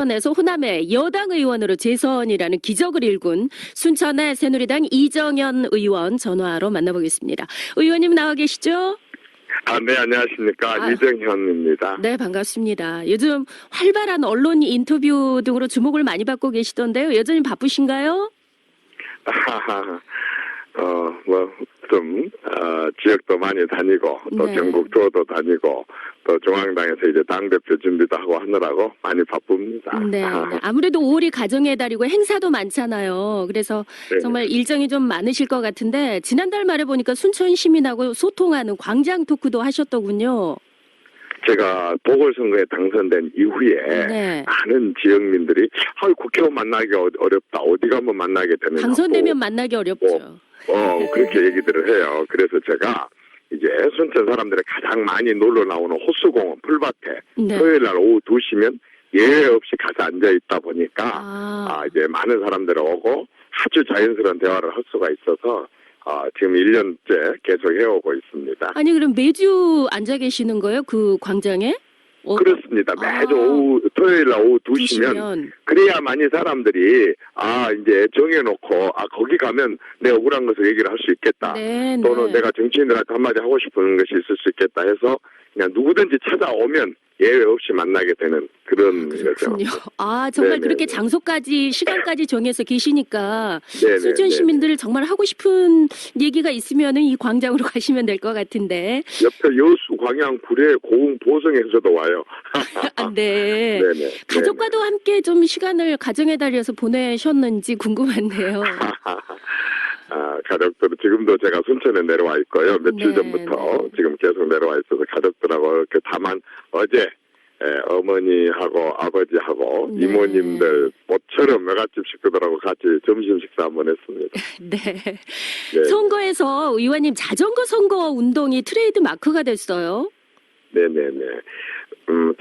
에서 호남의 여당 의원으로 재선이라는 기적을 일군 순천의 새누리당 이정현 의원 전화로 만나보겠습니다. 의원님 나와 계시죠? 네, 안녕하십니까. 이정현입니다. 네, 반갑습니다. 요즘 활발한 언론 인터뷰 등으로 주목을 많이 받고 계시던데요. 여전히 바쁘신가요? 지역도 많이 다니고, 또 네. 전국 투어도 다니고, 또 중앙당에서 이제 당대표 준비도 하고 하느라고 많이 바쁩니다. 네, 네. 아무래도 5월이 가정의 달이고 행사도 많잖아요. 그래서 네. 정말 일정이 좀 많으실 것 같은데 지난달 말에 보니까 순천 시민하고 소통하는 광장 토크도 하셨더군요. 제가 보궐선거에 당선된 이후에 네. 많은 지역민들이 국회의원 만나기 어렵다. 어디 가면 만나게 되느냐. 당선되면 만나기 어렵죠. 그렇게 얘기들을 해요. 그래서 제가 이제 순천 사람들이 가장 많이 놀러 나오는 호수공원 풀밭에 네. 토요일 날 오후 2시면 예외 없이 가서 앉아 있다 보니까 이제 많은 사람들이 오고 아주 자연스러운 대화를 할 수가 있어서 지금 1년째 계속 해오고 있습니다. 아니 그럼 매주 앉아 계시는 거예요? 그 광장에? 그렇습니다. 매주 토요일 날 오후 2시면 그래야 많이 사람들이 이제 정해놓고 거기 가면 내 억울한 것을 얘기를 할 수 있겠다. 네, 또는 네. 내가 정치인들한테 한마디 하고 싶은 것이 있을 수 있겠다 해서 그냥 누구든지 찾아오면 예외 없이 만나게 되는 그런 거죠. 그렇군요. 정말 네네. 그렇게 장소까지 시간까지 정해서 계시니까 네네. 순천 시민들 정말 하고 싶은 얘기가 있으면은 이 광장으로 가시면 될 것 같은데. 옆에 여수, 광양, 구례, 고흥, 보성에서도 와요. 네. 네네. 가족과도 함께 좀 시간을 가정의 달이어서 보내셨는지 궁금한데요. 가족들은 지금도 제가 순천에 내려와 있고요. 며칠 네, 전부터 네. 지금 계속 내려와 있어서 가족들하고 이렇게 다만 어제 어머니하고 아버지하고 네. 이모님들 모처럼 외갓집 식구들하고 같이 점심 식사 한번 했습니다. 네. 네. 선거에서 의원님 자전거 선거 운동이 트레이드 마크가 됐어요. 네네네.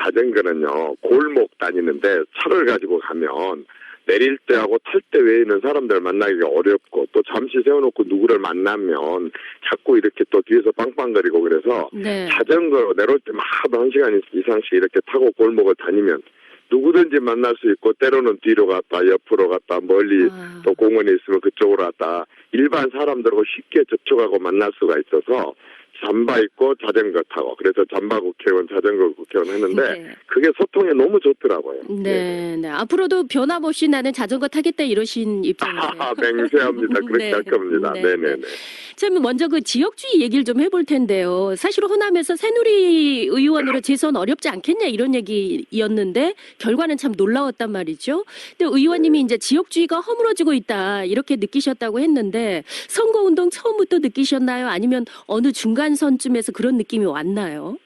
자전거는요, 골목 다니는데 차를 가지고 가면 내릴 때하고 탈 때 외에는 사람들 만나기가 어렵고 또 잠시 세워놓고 누구를 만나면 자꾸 이렇게 또 뒤에서 빵빵거리고 그래서 네. 자전거로 내려올 때마다 1시간 이상씩 이렇게 타고 골목을 다니면 누구든지 만날 수 있고 때로는 뒤로 갔다 옆으로 갔다 멀리 또 공원에 있으면 그쪽으로 갔다 일반 사람들하고 쉽게 접촉하고 만날 수가 있어서 잠바 입고 자전거 타고 그래서 잠바 국회의원 자전거 국회의원 했는데 네. 그게 소통에 너무 좋더라고요. 네, 네. 앞으로도 변함없이 나는 자전거 타겠다 이러신 입장이세요. 맹세합니다. 그렇게 네. 할 겁니다. 네, 네네네. 참 먼저 그 지역주의 얘기를 좀 해볼 텐데요. 사실 호남에서 새누리 의원으로 재선 어렵지 않겠냐 이런 얘기였는데 결과는 참 놀라웠단 말이죠. 근데 의원님이 이제 지역주의가 허물어지고 있다 이렇게 느끼셨다고 했는데 선거운동 처음부터 느끼셨나요? 아니면 어느 중간선쯤에서 그런 느낌이 왔나요?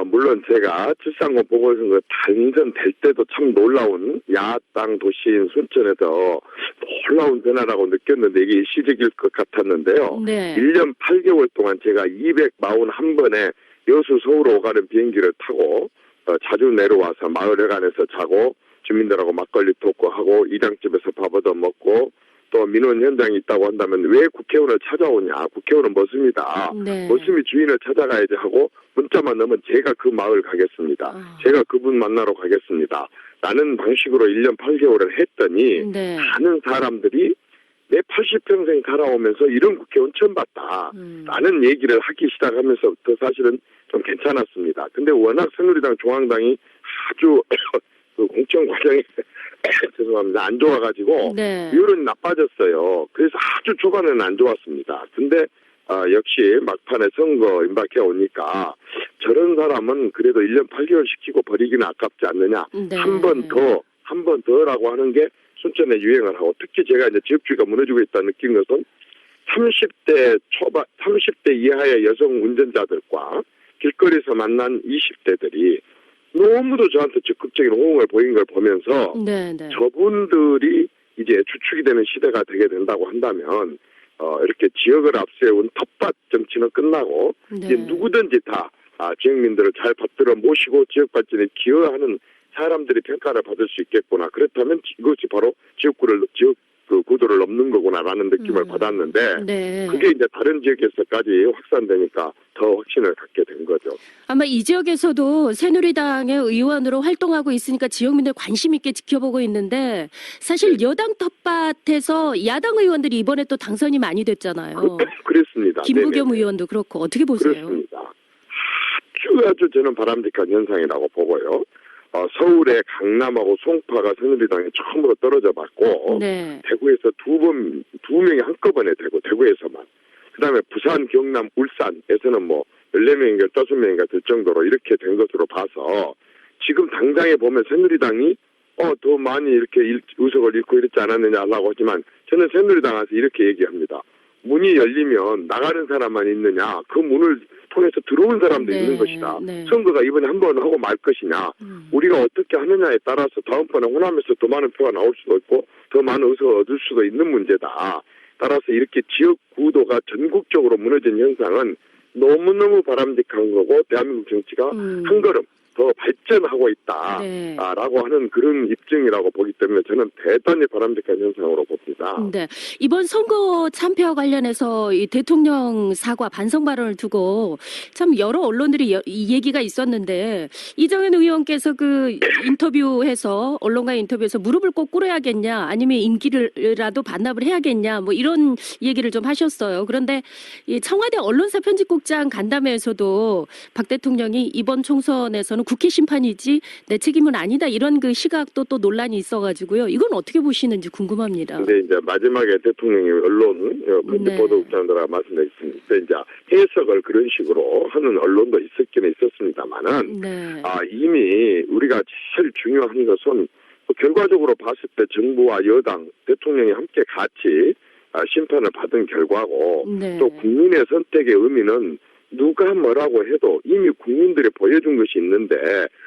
물론 제가 730 보궐선거 당선될 때도 참 놀라운 야당 도시인 순천에서 놀라운 변화라고 느꼈는데 이게 일시적일 것 같았는데요. 네. 1년 8개월 동안 제가 241번에 여수 서울 오가는 비행기를 타고 자주 내려와서 마을회관에서 자고 주민들하고 막걸리 토크하고 이장집에서 밥 얻어 먹고 또 민원 현장이 있다고 한다면 왜 국회의원을 찾아오냐. 국회의원은 머슴이다. 네. 머슴이 주인을 찾아가야지 하고 문자만 넣으면 제가 그 마을 가겠습니다. 제가 그분 만나러 가겠습니다. 라는 방식으로 1년 8개월을 했더니 네. 많은 사람들이 내 80평생 살아오면서 이런 국회의원 처음 봤다. 라는 얘기를 하기 시작하면서부터 사실은 좀 괜찮았습니다. 근데 워낙 새누리당 중앙당이 아주 그 공천 과정이 죄송합니다. 안 좋아가지고 네. 여론이 나빠졌어요. 그래서 아주 초반에는 안 좋았습니다. 근데 역시 막판에 선거 임박해 오니까 저런 사람은 그래도 1년 8개월 시키고 버리기는 아깝지 않느냐. 네. 한 번 더라고 하는 게 순천에 유행을 하고 특히 제가 이제 지역주의가 무너지고 있다 느낀 것은 30대 이하의 여성 운전자들과 길거리에서 만난 20대들이 너무도 저한테 적극적인 호응을 보인 걸 보면서 네, 네. 저분들이 이제 주축이 되는 시대가 되게 된다고 한다면 이렇게 지역을 앞세운 텃밭 정치는 끝나고 네. 이제 누구든지 다 지역민들을 잘 받들어 모시고 지역 발전에 기여하는 사람들이 평가를 받을 수 있겠구나. 그렇다면 이것이 바로 지역 그 구도를 넘는 거구나라는 느낌을 받았는데 네. 그게 이제 다른 지역에서까지 확산되니까 더 확신을 갖게 된 거죠. 아마 이 지역에서도 새누리당의 의원으로 활동하고 있으니까 지역민들 관심 있게 지켜보고 있는데 사실 네. 여당 텃밭에서 야당 의원들이 이번에 또 당선이 많이 됐잖아요. 그렇습니다. 김부겸 네네네. 의원도 그렇고 어떻게 보세요? 그렇습니다. 아주 저는 바람직한 현상이라고 보고요. 서울의 강남하고 송파가 새누리당이 처음으로 떨어져 봤고 네. 대구에서 두 명이 한꺼번에 되고 대구에서만. 그다음에 부산, 경남, 울산에서는 뭐 14명인가 15명인가 될 정도로 이렇게 된 것으로 봐서 지금 당장에 보면 새누리당이 더 많이 이렇게 의석을 잃고 이렇지 않았느냐라고 하지만 저는 새누리당에서 이렇게 얘기합니다. 문이 열리면 나가는 사람만 있느냐, 그 문을 통해서 들어온 사람도 네, 있는 것이다. 네. 선거가 이번에 한 번 하고 말 것이냐, 우리가 어떻게 하느냐에 따라서 다음번에 호남에서 더 많은 표가 나올 수도 있고 더 많은 의석을 얻을 수도 있는 문제다. 따라서 이렇게 지역 구도가 전국적으로 무너진 현상은 너무너무 바람직한 거고 대한민국 정치가 한 걸음 더 발전하고 있다라고 네. 하는 그런 입증이라고 보기 때문에 저는 대단히 바람직한 현상으로 봅니다. 네. 이번 선거 참패와 관련해서 이 대통령 사과 반성 발언을 두고 참 여러 언론들이 이 얘기가 있었는데 이정현 의원께서 그 인터뷰해서 언론과의 인터뷰에서 무릎을 꼭 꿇어야겠냐 아니면 임기를라도 반납을 해야겠냐 뭐 이런 얘기를 좀 하셨어요. 그런데 이 청와대 언론사 편집국장 간담회에서도 박 대통령이 이번 총선에서는 국회 심판이지 내 책임은 아니다 이런 그 시각도 또 논란이 있어가지고요. 이건 어떻게 보시는지 궁금합니다. 근데 이제 마지막에 대통령이 언론 편집보도국장들하고 말씀드렸습니다. 이제 해석을 그런 식으로 하는 언론도 있었기는 있었습니다만은 네. 이미 우리가 제일 중요한 것은 결과적으로 봤을 때 정부와 여당, 대통령이 함께 같이 심판을 받은 결과고 네. 또 국민의 선택의 의미는 누가 뭐라고 해도 이미 국민들이 보여준 것이 있는데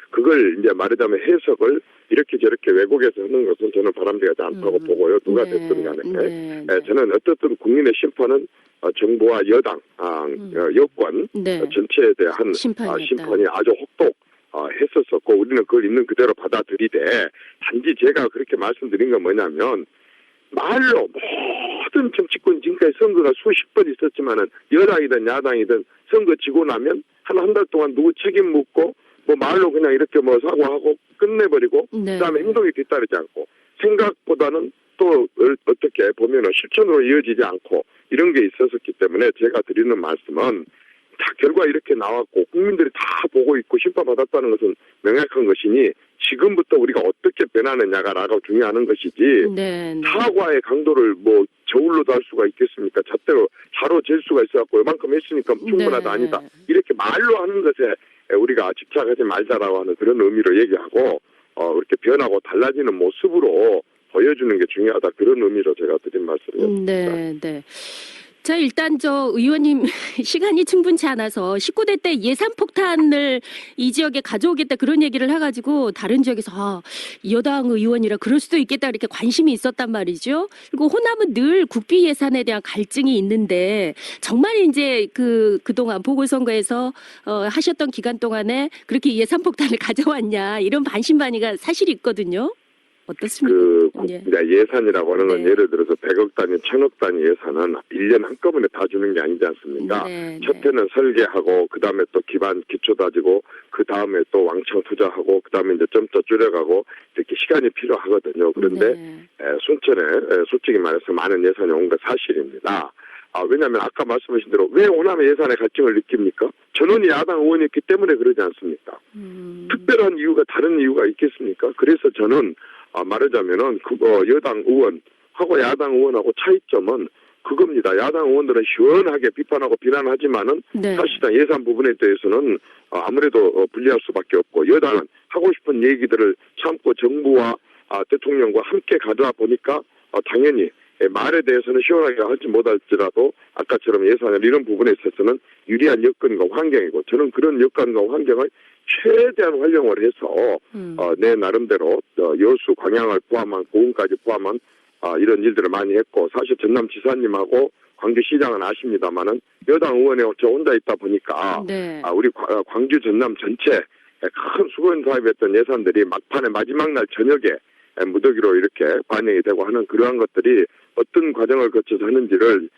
그걸 이제 말하자면 해석을 이렇게 저렇게 왜곡해서 하는 것은 저는 바람직하지 않다고 보고요. 누가 됐든 간에. 저는 어떻든 국민의 심판은 정부와 여당, 여권 전체에 대한 심판이 아주 혹독 했었었고 우리는 그걸 있는 그대로 받아들이되 단지 제가 그렇게 말씀드린 건 뭐냐면 말로 모든 정치권 지금까지 선거가 수십 번 있었지만은 여당이든 야당이든 선거 지고 나면 한 달 동안 누구 책임 묻고 뭐 말로 그냥 이렇게 뭐 사과하고 끝내버리고 그다음에 행동이 뒤따르지 않고 생각보다는 또 어떻게 보면은 실천으로 이어지지 않고 이런 게 있었기 때문에 제가 드리는 말씀은 다 결과 이렇게 나왔고 국민들이 다 보고 있고 심판받았다는 것은 명확한 것이니 지금부터 우리가 어떻게 변하느냐가 중요한 것이지 사과의 강도를 뭐 저울로도 할 수가 있겠습니까? 잣대로 자로 잴 수가 있어갖고 이만큼 했으니까 충분하다 아니다. 이렇게 말로 하는 것에 우리가 집착하지 말자라고 하는 그런 의미로 얘기하고 이렇게 변하고 달라지는 모습으로 보여주는 게 중요하다. 그런 의미로 제가 드린 말씀입니다. 네. 자, 일단 의원님 시간이 충분치 않아서 19대 때 예산 폭탄을 이 지역에 가져오겠다 그런 얘기를 해가지고 다른 지역에서 여당 의원이라 그럴 수도 있겠다 이렇게 관심이 있었단 말이죠. 그리고 호남은 늘 국비 예산에 대한 갈증이 있는데 정말 이제 그동안 보궐선거에서 하셨던 기간 동안에 그렇게 예산 폭탄을 가져왔냐 이런 반신반의가 사실이 있거든요. 어떻습니까? 예산이라고 하는 건 예를 들어서 100억 단위, 1000억 단위 예산은 1년 한꺼번에 다 주는 게 아니지 않습니까? 첫 해는 설계하고 그다음에 또 기초 다지고 그다음에 또 왕창 투자하고 그다음에 이제 점차 줄여가고 이렇게 시간이 필요하거든요. 그런데 순천에 솔직히 말해서 많은 예산이 온 건 사실입니다. 왜냐하면 아까 말씀하신 대로 왜 호남의 예산에 갈증을 느낍니까? 전원이 야당 의원이었기 때문에 그러지 않습니까? 특별한 이유가 다른 이유가 있겠습니까? 그래서 저는 말하자면은 여당 의원하고 야당 의원하고 차이점은 그겁니다. 야당 의원들은 시원하게 비판하고 비난하지만은 사실상 예산 부분에 대해서는 아무래도 불리할 수밖에 없고 여당은 하고 싶은 얘기들을 참고 정부와 대통령과 함께 가져와 보니까 당연히 말에 대해서는 시원하게 할지 못할지라도 아까처럼 예산을 이런 부분에 있어서는 유리한 여건과 환경이고 저는 그런 여건과 환경을 최대한 활용을 해서 내 나름대로 여수, 광양을 포함한 고흥까지 포함한 이런 일들을 많이 했고 사실 전남지사님하고 광주시장은 아십니다마는 여당 의원에 저 혼자 있다 보니까 우리 광주 전남 전체 큰 수건 사업했던 예산들이 막판에 마지막 날 저녁에 무더기로 이렇게 반영이 되고 하는 그러한 것들이 어떤 과정을 거쳐서 하는지를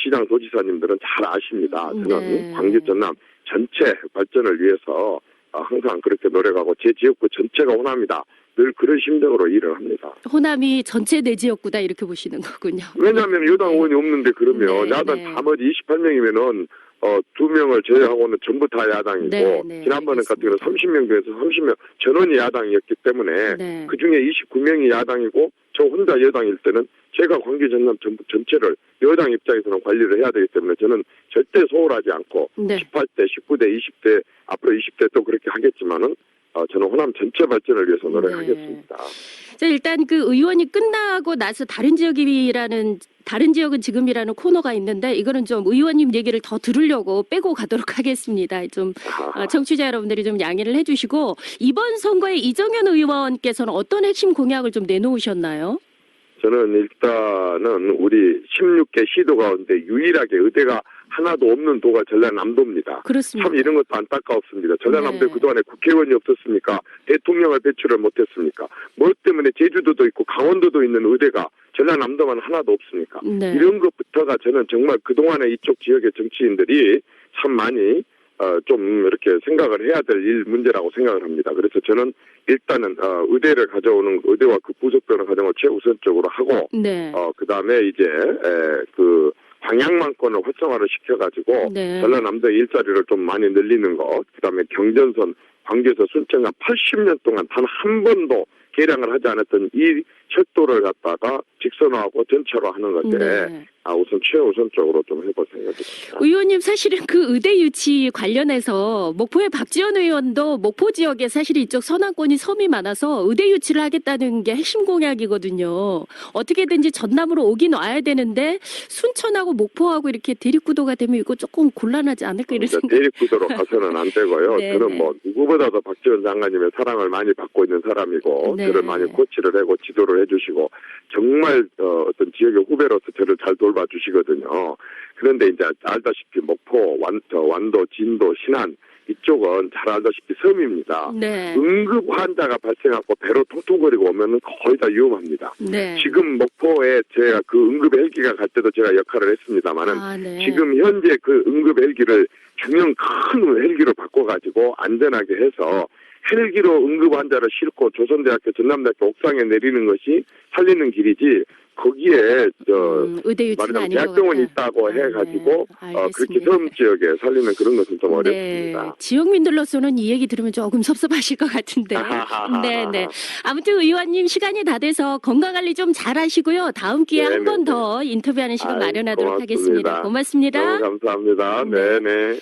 시장 도지사님들은 잘 아십니다. 저는 네. 광주 전남 전체 발전을 위해서 항상 그렇게 노력하고 제 지역구 전체가 호남이다. 늘 그런 심정으로 일을 합니다. 호남이 전체 내 지역구다 이렇게 보시는 거군요. 왜냐하면 여당 의원이 없는데 그러면 네, 야당 네. 나머지 28명이면은 2명을 제외하고는 전부 다 야당이고 네, 네, 지난번에 같은 경우는 알겠습니다. 30명 중에서 30명 전원이 야당이었기 때문에 네. 그중에 29명이 야당이고 저 혼자 여당일 때는 제가 광주 전남 전부 전체를 여당 입장에서는 관리를 해야 되기 때문에 저는 절대 소홀하지 않고 네. 18대, 19대, 20대 앞으로 20대 또 그렇게 하겠지만은 저는 호남 전체 발전을 위해서 노력하겠습니다. 자, 일단 그 의원이 끝나고 나서 다른 지역은 지금이라는 코너가 있는데 이거는 좀 의원님 얘기를 더 들으려고 빼고 가도록 하겠습니다. 좀 청취자 여러분들이 좀 양해를 해주시고 이번 선거에 이정현 의원께서는 어떤 핵심 공약을 좀 내놓으셨나요? 저는 일단은 우리 16개 시도 가운데 유일하게 의대가 하나도 없는 도가 전라남도입니다. 그렇습니다. 참 이런 것도 안타까웠습니다. 전라남도에 네. 그동안에 국회의원이 없었습니까? 대통령을 배출을 못했습니까? 뭐 때문에 제주도도 있고 강원도도 있는 의대가 전라남도만 하나도 없습니까? 네. 이런 것부터가 저는 정말 그동안에 이쪽 지역의 정치인들이 참 많이 좀 이렇게 생각을 해야 될 일 문제라고 생각을 합니다. 그래서 저는 일단은 의대를 가져오는 의대와 그 부속되는 과정을 최우선적으로 하고 네. 그다음에 이제 그 방향망권을 활성화를 시켜가지고 네. 전라남도 일자리를 좀 많이 늘리는 것, 그다음에 경전선 광주에서 순천간 80년 동안 단 한 번도 개량을 하지 않았던 이 철도를 갖다가 직선화하고 전차로 하는 것에 네. 우선 최우선적으로 좀 해볼 생각입니다. 의원님 사실은 그 의대 유치 관련해서 목포의 박지원 의원도 목포 지역에 사실 이쪽 서남권이 섬이 많아서 의대 유치를 하겠다는 게 핵심 공약이거든요. 어떻게든지 전남으로 오긴 와야 되는데 순천하고 목포하고 이렇게 대립구도가 되면 이거 조금 곤란하지 않을까 이런 생각. 대립구도로 가서는 안 되고요. 네, 저는 네. 뭐 누구보다도 박지원 장관님의 사랑을 많이 받고 있는 사람이고 네. 저를 많이 코치를 하고 지도를 해주시고 정말 어떤 지역의 후배로서 저를 잘 돌봐주시거든요. 그런데 이제 알다시피 목포, 완도, 진도, 신안 이쪽은 잘 알다시피 섬입니다. 네. 응급 환자가 발생하고 배로 통통거리고 오면은 거의 다 위험합니다. 네. 지금 목포에 제가 그 응급 헬기가 갈 때도 제가 역할을 했습니다만은 네. 지금 현재 그 응급 헬기를 중형 큰 헬기로 바꿔가지고 안전하게 해서 헬기로 응급 환자를 싣고 조선대학교, 전남대학교 옥상에 내리는 것이 살리는 길이지 거기에 의대 유치는 말하자면 아닌 것 대학병원이 같다. 있다고 해가지고 네. 그렇게 알겠습니다. 섬 지역에 살리는 그런 것은 좀 네. 어렵습니다. 지역민들로서는 이 얘기 들으면 조금 섭섭하실 것 같은데. 네네. 아무튼 의원님 시간이 다 돼서 건강관리 좀 잘하시고요. 다음 기회에 한 번 더 인터뷰하는 시간 마련하도록 고맙습니다. 하겠습니다. 고맙습니다. 너무 감사합니다. 네. 네네.